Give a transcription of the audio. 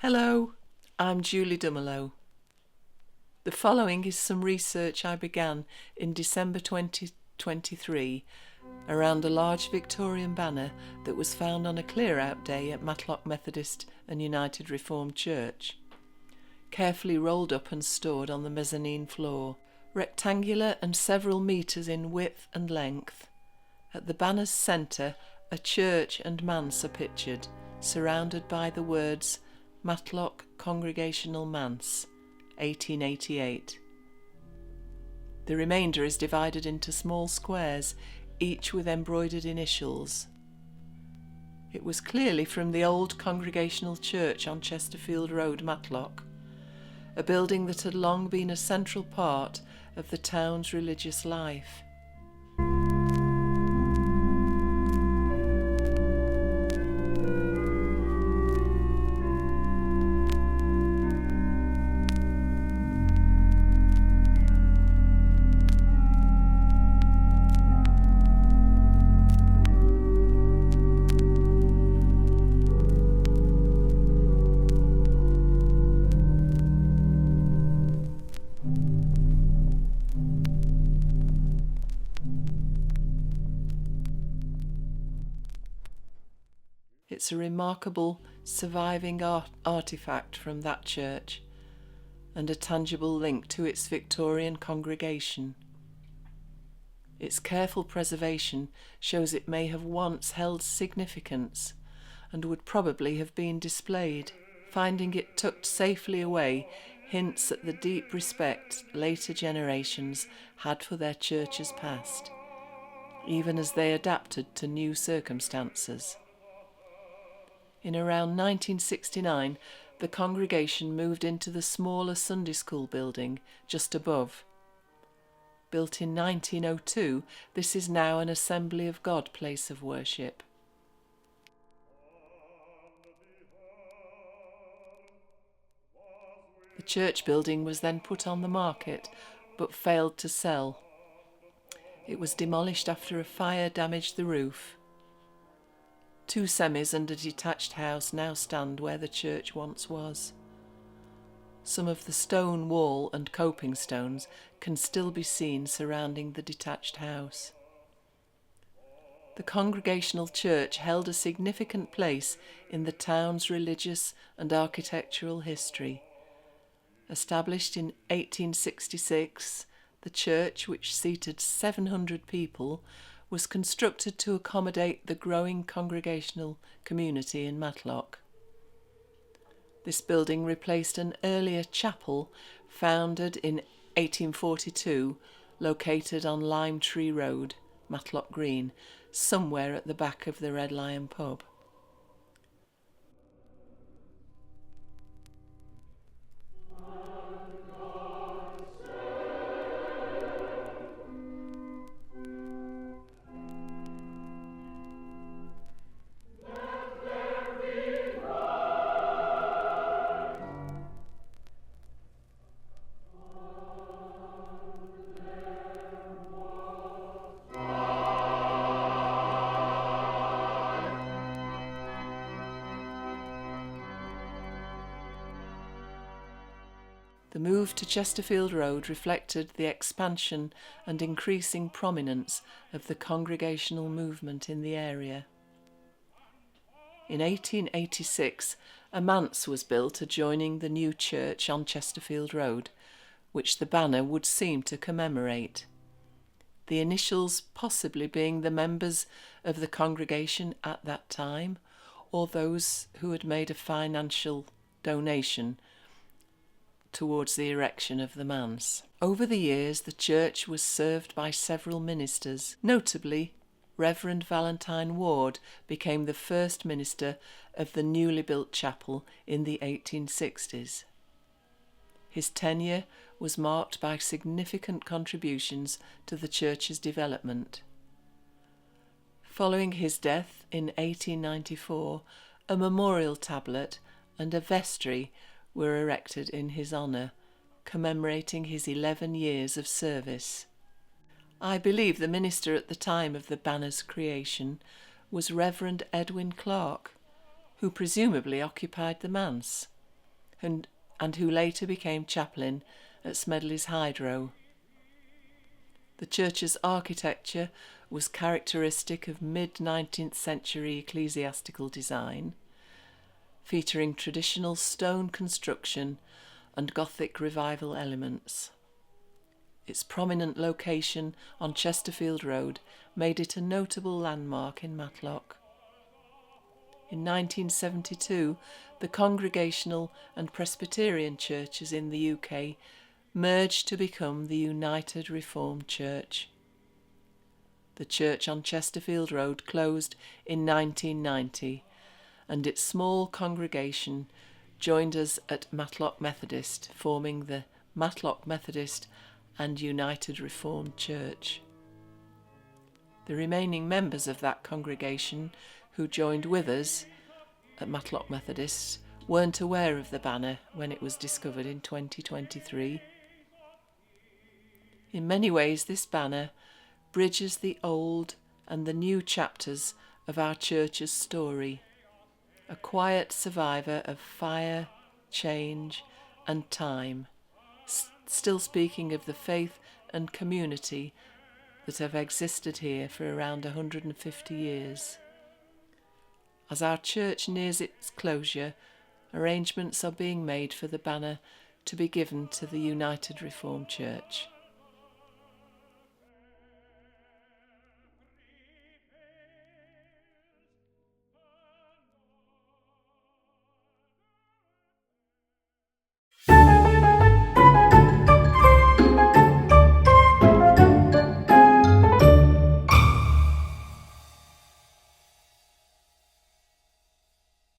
Hello, I'm Julie Dumelow. The following is some research I began in December 2023 around a large Victorian banner that was found on a clear-out day at Matlock Methodist and United Reformed Church, carefully rolled up and stored on the mezzanine floor, rectangular and several metres in width and length. At the banner's centre, a church and manse are pictured, surrounded by the words Matlock Congregational Manse, 1888. The remainder is divided into small squares, each with embroidered initials. It was clearly from the old Congregational Church on Chesterfield Road, Matlock, a building that had long been a central part of the town's religious life. It's a remarkable surviving artefact from that church and a tangible link to its Victorian congregation. Its careful preservation shows it may have once held significance and would probably have been displayed. Finding it tucked safely away hints at the deep respect later generations had for their churches past, even as they adapted to new circumstances. In around 1969, the congregation moved into the smaller Sunday school building just above. Built in 1902, this is now an Assembly of God place of worship. The church building was then put on the market, but failed to sell. It was demolished after a fire damaged the roof. 2 semis and a detached house now stand where the church once was. Some of the stone wall and coping stones can still be seen surrounding the detached house. The Congregational Church held a significant place in the town's religious and architectural history. Established in 1866, the church, which seated 700 people, was constructed to accommodate the growing congregational community in Matlock. This building replaced an earlier chapel founded in 1842, located on Lime Tree Road, Matlock Green, somewhere at the back of the Red Lion pub. The move to Chesterfield Road reflected the expansion and increasing prominence of the congregational movement in the area. In 1886, a manse was built adjoining the new church on Chesterfield Road, which the banner would seem to commemorate, the initials possibly being the members of the congregation at that time, or those who had made a financial donation towards the erection of the manse. Over the years, the church was served by several ministers. Notably, Reverend Valentine Ward became the first minister of the newly built chapel in the 1860s. His tenure was marked by significant contributions to the church's development. Following his death in 1894, a memorial tablet and a vestry were erected in his honour, commemorating his 11 years of service. I believe the minister at the time of the banner's creation was Reverend Edwin Clark, who presumably occupied the manse. and who later became chaplain at Smedley's Hydro. The church's architecture was characteristic of mid-19th century ecclesiastical design, featuring traditional stone construction and Gothic Revival elements. Its prominent location on Chesterfield Road made it a notable landmark in Matlock. In 1972, the Congregational and Presbyterian churches in the UK merged to become the United Reformed Church. The church on Chesterfield Road closed in 1990, and its small congregation joined us at Matlock Methodist, forming the Matlock Methodist and United Reformed Church. The remaining members of that congregation who joined with us at Matlock Methodist weren't aware of the banner when it was discovered in 2023. In many ways, this banner bridges the old and the new chapters of our church's story, a quiet survivor of fire, change, and time, still speaking of the faith and community that have existed here for around 150 years. As our church nears its closure, arrangements are being made for the banner to be given to the United Reformed Church.